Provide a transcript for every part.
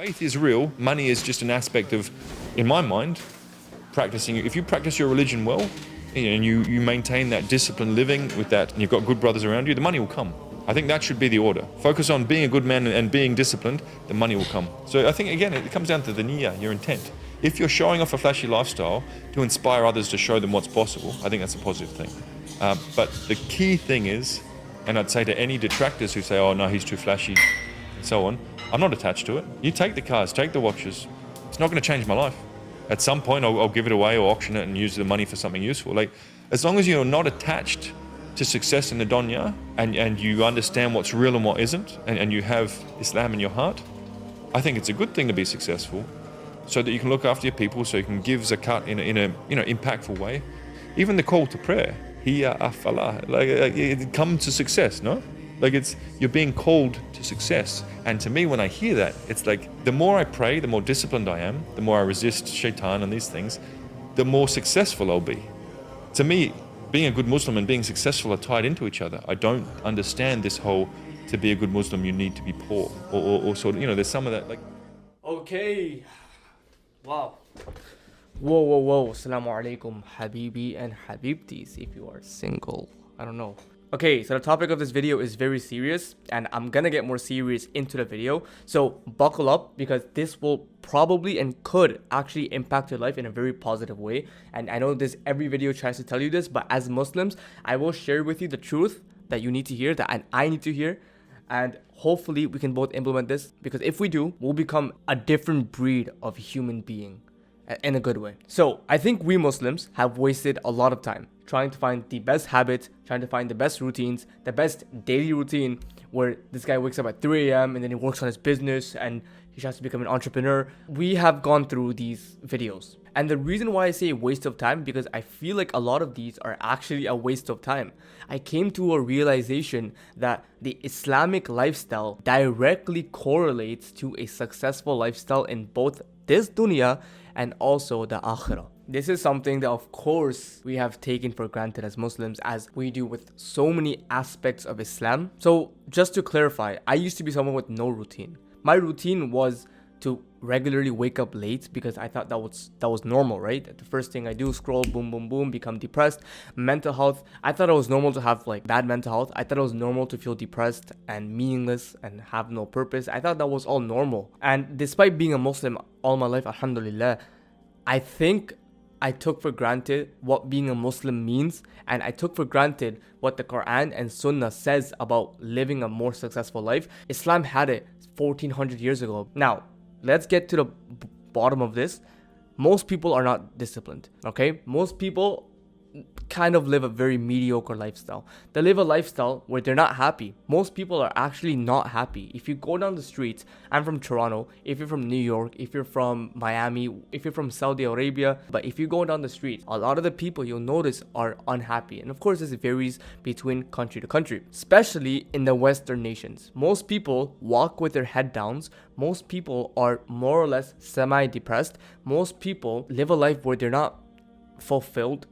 faith is real. Money is just an aspect of, in my mind, practicing. If you practice your religion well, and you maintain that disciplined living with that, and you've got good brothers around you, the money will come. I think that should be the order. Focus on being a good man and being disciplined, the money will come. So I think, again, it comes down to the niyyah, your intent. If you're showing off a flashy lifestyle to inspire others to show them what's possible, I think that's a positive thing. But the key thing is, and I'd say to any detractors who say, oh no, he's too flashy, and so on, I'm not attached to it. You take the cars, take the watches. It's not going to change my life. At some point, I'll give it away or auction it and use the money for something useful. Like, as long as you're not attached to success in the dunya and you understand what's real and what isn't, and you have Islam in your heart, I think it's a good thing to be successful, so that you can look after your people, so you can give zakat in a impactful way. Even the call to prayer, hiya afala, like come to success, no? Like you're being called to success. And to me, when I hear that, it's like the more I pray, the more disciplined I am, the more I resist shaitan and these things, the more successful I'll be. To me, being a good Muslim and being successful are tied into each other. I don't understand this whole, to be a good Muslim, you need to be poor. Or sort of, there's some of that like... Okay. Wow. Whoa. Assalamu alaikum, habibi and habibtis, if you are single. I don't know. Okay, so the topic of this video is very serious, and I'm gonna get more serious into the video. So buckle up, because this will probably and could actually impact your life in a very positive way. And I know every video tries to tell you this, but as Muslims, I will share with you the truth that you need to hear, that I need to hear. And hopefully we can both implement this, because if we do, we'll become a different breed of human being in a good way. So I think we Muslims have wasted a lot of time trying to find the best habits, trying to find the best routines, the best daily routine, where this guy wakes up at 3 a.m. and then he works on his business and he tries to become an entrepreneur. We have gone through these videos. And the reason why I say waste of time, because I feel like a lot of these are actually a waste of time. I came to a realization that the Islamic lifestyle directly correlates to a successful lifestyle in both this dunya and also the akhirah. This is something that, of course, we have taken for granted as Muslims, as we do with so many aspects of Islam. So just to clarify, I used to be someone with no routine. My routine was to regularly wake up late, because I thought that was normal, right? The first thing I do, scroll, boom, become depressed. Mental health, I thought it was normal to have like bad mental health. I thought it was normal to feel depressed and meaningless and have no purpose. I thought that was all normal. And despite being a Muslim all my life, alhamdulillah, I think I took for granted what being a Muslim means, and I took for granted what the Quran and Sunnah says about living a more successful life. Islam had it 1400 years ago. Now, let's get to the bottom of this. Most people are not disciplined, okay? Most people kind of live a very mediocre lifestyle. They live a lifestyle where they're not happy. Most people are actually not happy. If you go down the streets, I'm from Toronto, if you're from New York, if you're from Miami, if you're from Saudi Arabia, but if you go down the streets, a lot of the people you'll notice are unhappy. And of course, this varies between country to country, especially in the Western nations. Most people walk with their head down. Most people are more or less semi-depressed. Most people live a life where they're not fulfilled.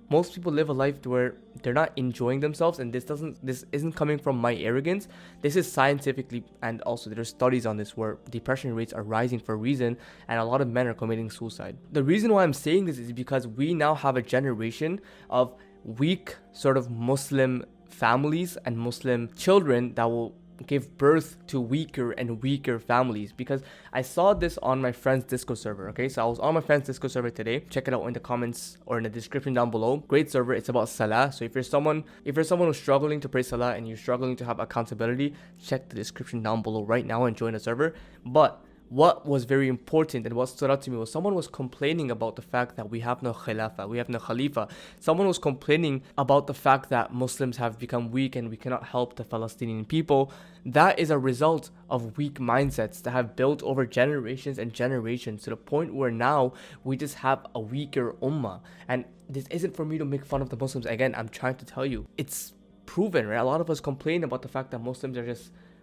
Most people live a life where they're not enjoying themselves, and this isn't coming from my arrogance. This is scientifically, and also there's studies on this, where depression rates are rising for a reason, and a lot of men are committing suicide. The reason why I'm saying this is because we now have a generation of weak sort of Muslim families and Muslim children that will give birth to weaker and weaker families. Because I saw this on my friend's Discord server. Okay, so I was on my friend's Discord server today. Check it out in the comments or in the description down below. Great server. It's about salah. So if you're someone who's struggling to pray salah and you're struggling to have accountability, check the description down below right now and join the server. But what was very important and what stood out to me was someone was complaining about the fact that we have no khilafah, we have no khalifa. Someone was complaining about the fact that Muslims have become weak and we cannot help the Palestinian people. That is a result of weak mindsets that have built over generations and generations, to the point where now we just have a weaker ummah. And this isn't for me to make fun of the Muslims. Again, I'm trying to tell you, it's proven, right? A lot of us complain about the fact that Muslims are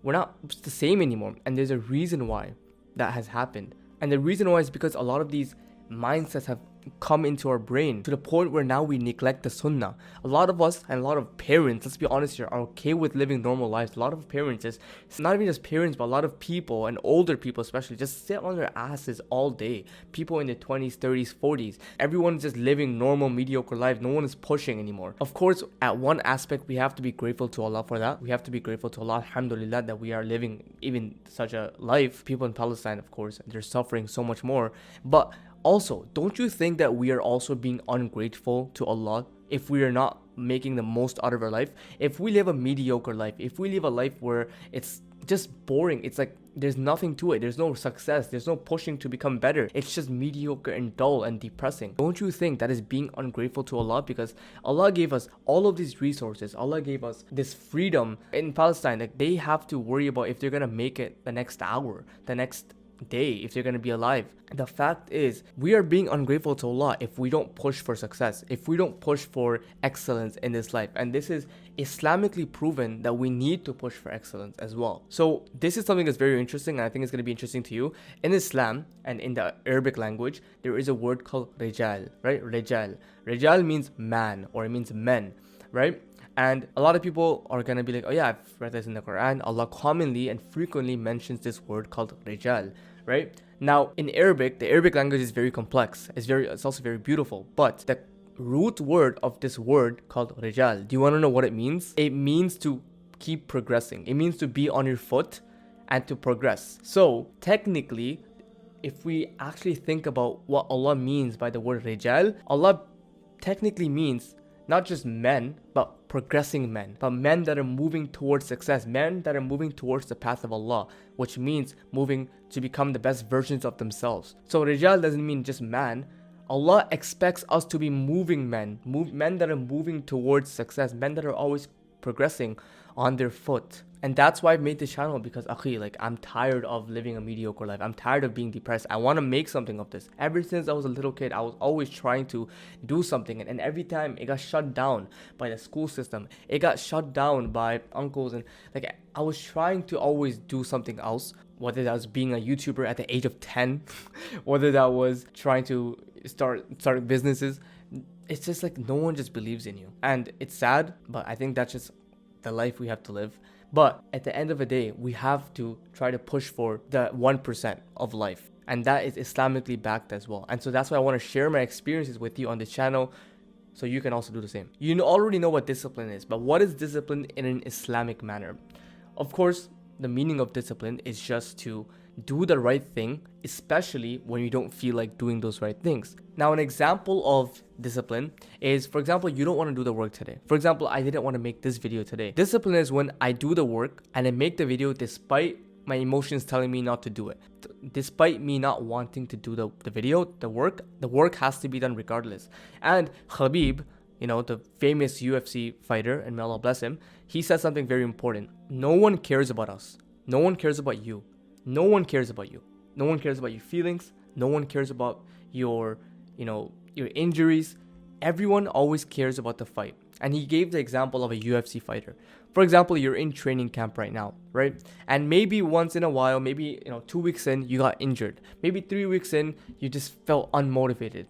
we're not the same anymore. And there's a reason why that has happened. And the reason why is because a lot of these mindsets have come into our brain to the point where now we neglect the sunnah. A lot of us and a lot of parents, let's be honest here, are okay with living normal lives. A lot of parents, just not even just parents, but a lot of people and older people especially, just sit on their asses all day. People in their 20s, 30s, 40s, everyone's just living normal, mediocre lives. No one is pushing anymore. Of course, at one aspect, we have to be grateful to Allah for that. We have to be grateful to Allah, alhamdulillah, that we are living even such a life. People in Palestine, of course, they're suffering so much more. But also, don't you think that we are also being ungrateful to Allah if we are not making the most out of our life? If we live a mediocre life, if we live a life where it's just boring, it's like there's nothing to it, there's no success, there's no pushing to become better, it's just mediocre and dull and depressing. Don't you think that is being ungrateful to Allah? Because Allah gave us all of these resources, Allah gave us this freedom. In Palestine, like, they have to worry about if they're gonna make it the next hour, the next day, if they're going to be alive. The fact is, we are being ungrateful to Allah if we don't push for success, if we don't push for excellence in this life. And this is Islamically proven that we need to push for excellence as well. So this is something that's very interesting, and I think it's going to be interesting to you. In Islam and in the Arabic language, there is a word called rijal, right? Rijal means man, or it means men, right? And a lot of people are going to be like, oh yeah, I've read this in the Quran. Allah commonly and frequently mentions this word called rijal, right? Now, in Arabic, the Arabic language is very complex. It's also very beautiful. But the root word of this word called rijal, do you want to know what it means? It means to keep progressing. It means to be on your foot and to progress. So technically, if we actually think about what Allah means by the word rijal, Allah technically means not just men, but progressing men, but men that are moving towards success, men that are moving towards the path of Allah, which means moving to become the best versions of themselves. So rijal doesn't mean just man. Allah expects us to be moving men, men that are moving towards success, men that are always progressing on their foot. And that's why I've made this channel, because akhi, like, I'm tired of living a mediocre life. I'm tired of being depressed. I want to make something of this. Ever since I was a little kid, I was always trying to do something, and every time it got shut down by the school system. It got shut down by uncles, and like, I was trying to always do something else, whether that was being a YouTuber at the age of 10, whether that was trying to start businesses. It's just like no one just believes in you. And it's sad, but I think that's just the life we have to live. But at the end of the day, we have to try to push for the 1% of life. And that is Islamically backed as well. And so that's why I want to share my experiences with you on this channel, so you can also do the same. You already know what discipline is, but what is discipline in an Islamic manner? Of course, the meaning of discipline is just to do the right thing, especially when you don't feel like doing those right things. Now, an example of discipline is, for example, you don't want to do the work today. For example, I didn't want to make this video today. Discipline is when I do the work and I make the video despite my emotions telling me not to do it. Despite me not wanting to do the video, the work has to be done regardless. And Khabib, the famous UFC fighter, and may Allah bless him, he said something very important. No one cares about us. No one cares about you. No one cares about you. No one cares about your feelings. No one cares about your injuries. Everyone always cares about the fight. And he gave the example of a UFC fighter. For example, you're in training camp right now, right? And maybe once in a while, maybe 2 weeks in, you got injured. Maybe 3 weeks in, you just felt unmotivated.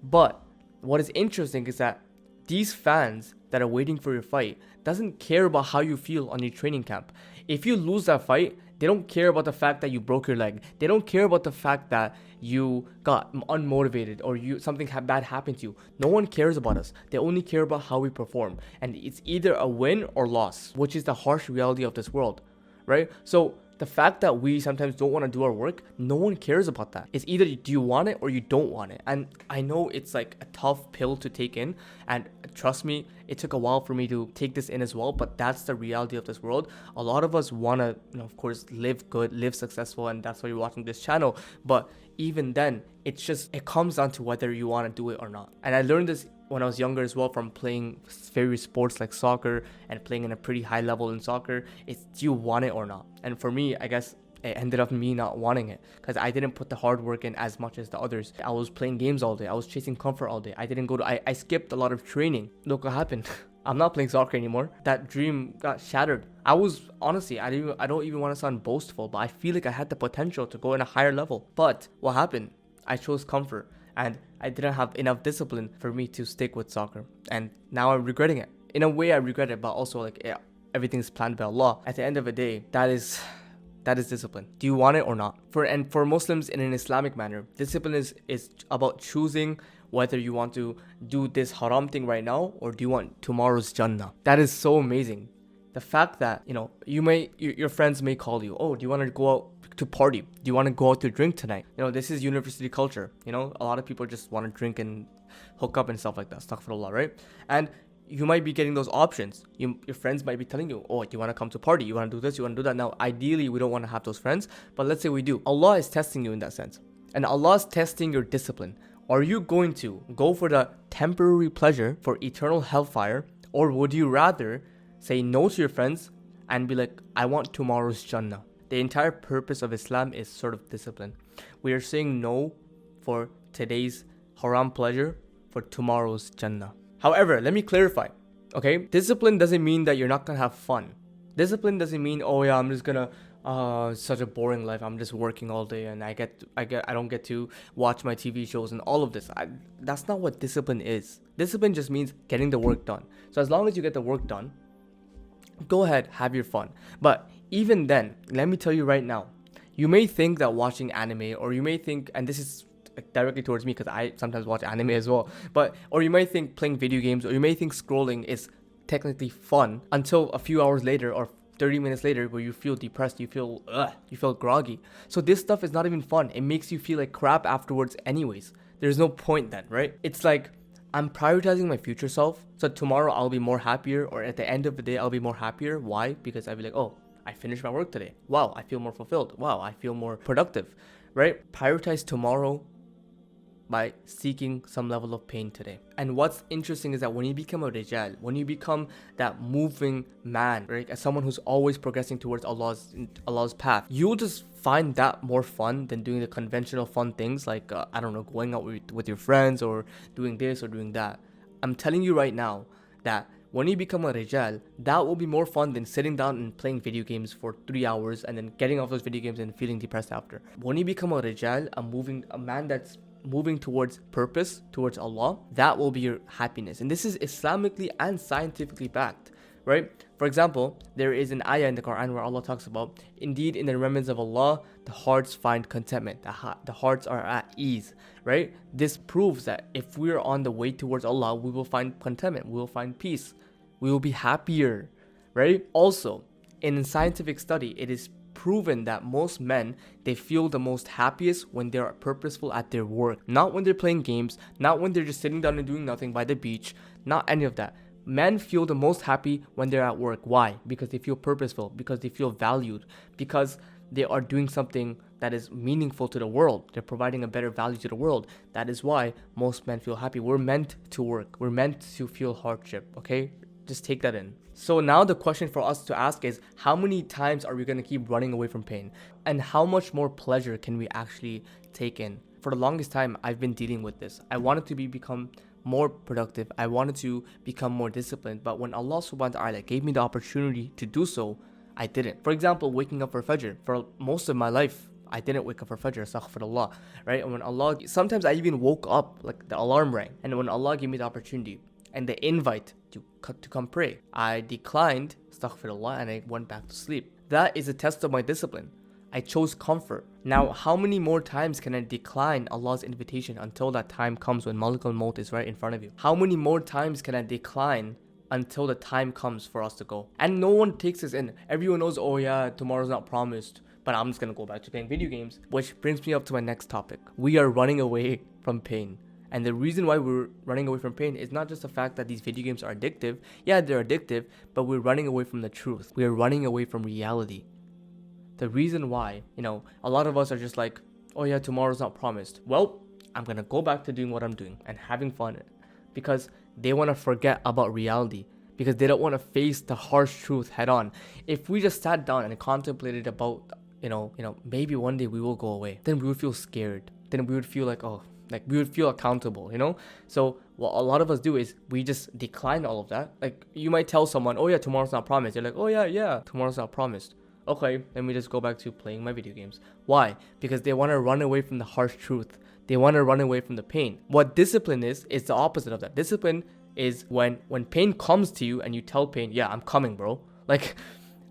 But what is interesting is that these fans that are waiting for your fight doesn't care about how you feel on your training camp. If you lose that fight, they don't care about the fact that you broke your leg. They don't care about the fact that you got unmotivated or something bad happened to you. No one cares about us. They only care about how we perform. And it's either a win or loss, which is the harsh reality of this world, right? So the fact that we sometimes don't want to do our work, no one cares about that. It's either do you want it or you don't want it. And I know it's like a tough pill to take in. And trust me, it took a while for me to take this in as well. But that's the reality of this world. A lot of us want to, of course, live good, live successful. And that's why you're watching this channel. But even then, it comes down to whether you want to do it or not. And I learned this when I was younger as well, from playing various sports like soccer and playing in a pretty high level in soccer. It's, do you want it or not? And for me, I guess it ended up me not wanting it, because I didn't put the hard work in as much as the others. I was playing games all day. I was chasing comfort all day. I skipped a lot of training. Look what happened. I'm not playing soccer anymore. That dream got shattered. I was, honestly, I don't even want to sound boastful, but I feel like I had the potential to go in a higher level. But what happened? I chose comfort. And I didn't have enough discipline for me to stick with soccer. And now I'm regretting it. In a way, I regret it, but also like, yeah, everything's planned by Allah. At the end of the day, that is discipline. Do you want it or not? For Muslims in an Islamic manner, discipline is about choosing whether you want to do this haram thing right now or do you want tomorrow's Jannah. That is so amazing. The fact that, your friends may call you, oh, do you want to go out to party? Do you want to go out to drink tonight? This is university culture. A lot of people just want to drink and hook up and stuff like that. Astaghfirullah, right? And you might be getting those options. Your friends might be telling you, oh, do you want to come to party? You want to do this? You want to do that? Now, ideally, we don't want to have those friends, but let's say we do. Allah is testing you in that sense. And Allah is testing your discipline. Are you going to go for the temporary pleasure for eternal hellfire? Or would you rather say no to your friends and be like, I want tomorrow's Jannah? The entire purpose of Islam is sort of discipline. We are saying no for today's haram pleasure for tomorrow's Jannah. However, let me clarify, okay? Discipline doesn't mean that you're not gonna have fun. Discipline doesn't mean, oh yeah, I'm just gonna, it's such a boring life. I'm just working all day and I don't get to watch my TV shows and all of this. That's not what discipline is. Discipline just means getting the work done. So as long as you get the work done, go ahead, have your fun. But even then, let me tell you right now, you may think that watching anime, or you may think, and this is directly towards me because I sometimes watch anime as well, or you might think playing video games, or you may think scrolling is technically fun until a few hours later or 30 minutes later where you feel depressed, you feel groggy. So this stuff is not even fun. It makes you feel like crap afterwards anyways. There's no point then, right? It's like I'm prioritizing my future self. So tomorrow I'll be more happier, or at the end of the day I'll be more happier. Why? Because I'll be like, oh, I finished my work today. Wow, I feel more fulfilled. Wow, I feel more productive, right? Prioritize tomorrow by seeking some level of pain today. And what's interesting is that when you become a rijal, when you become that moving man, right, as someone who's always progressing towards Allah's path, you'll just find that more fun than doing the conventional fun things like, going out with your friends or doing this or doing that. I'm telling you right now that when you become a rijal, that will be more fun than sitting down and playing video games for 3 hours and then getting off those video games and feeling depressed after. When you become a rijal, a man that's moving towards purpose, towards Allah, that will be your happiness. And this is Islamically and scientifically backed, right? For example, there is an ayah in the Quran where Allah talks about, indeed in the remembrance of Allah, the hearts find contentment, the hearts are at ease, right? This proves that if we are on the way towards Allah, we will find contentment, we will find peace, we will be happier, right? Also, in scientific study, it is proven that most men, they feel the most happiest when they are purposeful at their work, not when they're playing games, not when they're just sitting down and doing nothing by the beach, not any of that. Men feel the most happy when they're at work. Why? Because they feel purposeful, because they feel valued, because they are doing something that is meaningful to the world. They're providing a better value to the world. That is why most men feel happy. We're meant to work. We're meant to feel hardship, okay? Just take that in. So now the question for us to ask is, how many times are we going to keep running away from pain? And how much more pleasure can we actually take in? For the longest time, I've been dealing with this. I wanted to become more productive. I wanted to become more disciplined. But when Allah subhanahu wa ta'ala gave me the opportunity to do so, I didn't. For example, waking up for Fajr. For most of my life, I didn't wake up for Fajr, astaghfirullah, right? And when Allah, sometimes I even woke up, like the alarm rang. And when Allah gave me the opportunity and the invite to come pray, I declined, astaghfirullah, and I went back to sleep. That is a test of my discipline. I chose comfort. Now, how many more times can I decline Allah's invitation until that time comes when Malakul Maut is right in front of you? How many more times can I decline until the time comes for us to go? And no one takes this in. Everyone knows, oh yeah, tomorrow's not promised, but I'm just gonna go back to playing video games. Which brings me up to my next topic. We are running away from pain. And the reason why we're running away from pain is not just the fact that these video games are addictive. Yeah, they're addictive, but we're running away from the truth. We're running away from reality. The reason why, a lot of us are just like, oh yeah, tomorrow's not promised. Well, I'm going to go back to doing what I'm doing and having fun, because they want to forget about reality, because they don't want to face the harsh truth head on. If we just sat down and contemplated about, maybe one day we will go away, then we would feel scared. Then we would feel like, we would feel accountable, So what a lot of us do is we just decline all of that. Like, you might tell someone, oh yeah, tomorrow's not promised. You're like, oh yeah, tomorrow's not promised. Okay, let me just go back to playing my video games. Why? Because they want to run away from the harsh truth. They want to run away from the pain. What discipline is the opposite of that. Discipline is when pain comes to you and you tell pain, yeah, I'm coming, bro. Like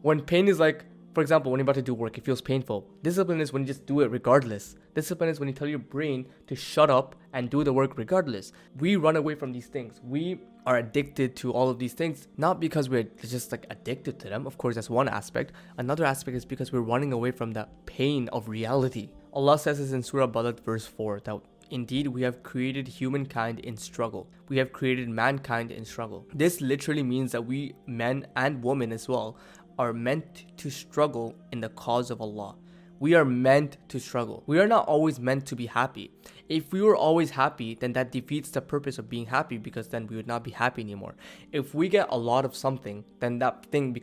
when pain is like, for example, when you're about to do work, it feels painful. Discipline is when you just do it regardless. Discipline is when you tell your brain to shut up and do the work regardless. We run away from these things. We are addicted to all of these things, not because we're just like addicted to them. Of course, that's one aspect. Another aspect is because we're running away from the pain of reality. Allah says this in Surah Balad verse 4, that indeed we have created humankind in struggle. We have created mankind in struggle. This literally means that we, men and women as well, are meant to struggle in the cause of Allah. We are meant to struggle. We are not always meant to be happy. If we were always happy, then that defeats the purpose of being happy, because then we would not be happy anymore. If we get a lot of something, then that thing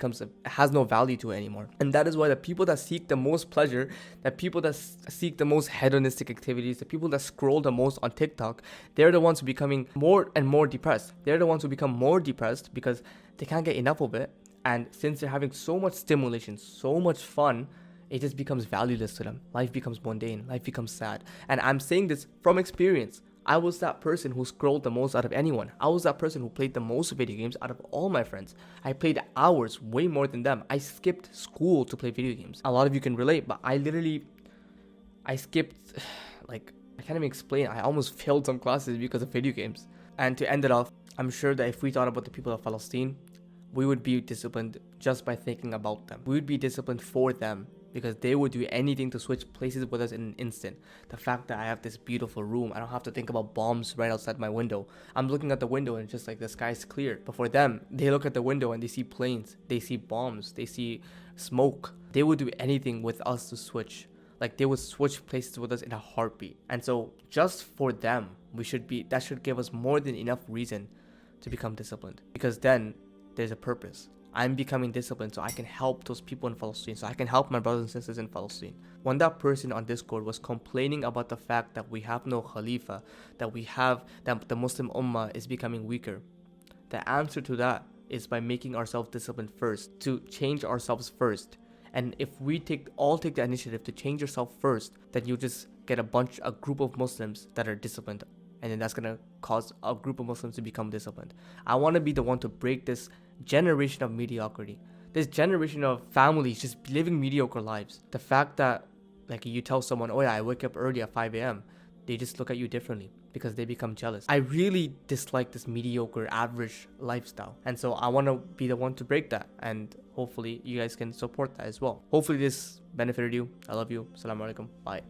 has no value to it anymore. And that is why the people that seek the most pleasure, the people that seek the most hedonistic activities, the people that scroll the most on TikTok, they're the ones who are becoming more and more depressed. They're the ones who become more depressed because they can't get enough of it. And since they're having so much stimulation, so much fun, it just becomes valueless to them. Life becomes mundane. Life becomes sad. And I'm saying this from experience. I was that person who scrolled the most out of anyone. I was that person who played the most video games out of all my friends. I played hours, way more than them. I skipped school to play video games. A lot of you can relate, but I skipped, like, I can't even explain. I almost failed some classes because of video games. And to end it off, I'm sure that if we thought about the people of Palestine, we would be disciplined just by thinking about them. We would be disciplined for them because they would do anything to switch places with us in an instant. The fact that I have this beautiful room, I don't have to think about bombs right outside my window. I'm looking at the window and it's just like the sky's clear. But for them, they look at the window and they see planes, they see bombs, they see smoke. They would do anything with us to switch. Like they would switch places with us in a heartbeat. And so just for them, that should give us more than enough reason to become disciplined, because then there's a purpose. I'm becoming disciplined so I can help those people in Palestine, so I can help my brothers and sisters in Palestine. When that person on Discord was complaining about the fact that we have no Khalifa, that the Muslim Ummah is becoming weaker, the answer to that is by making ourselves disciplined first, to change ourselves first. And if we all take the initiative to change yourself first, then you just get a group of Muslims that are disciplined. And then that's going to cause a group of Muslims to become disciplined. I want to be the one to break this generation of mediocrity. This generation of families just living mediocre lives. The fact that like you tell someone, oh yeah, I wake up early at 5 a.m. They just look at you differently because they become jealous. I really dislike this mediocre, average lifestyle. And so I want to be the one to break that. And hopefully you guys can support that as well. Hopefully this benefited you. I love you. Assalamu alaikum. Bye.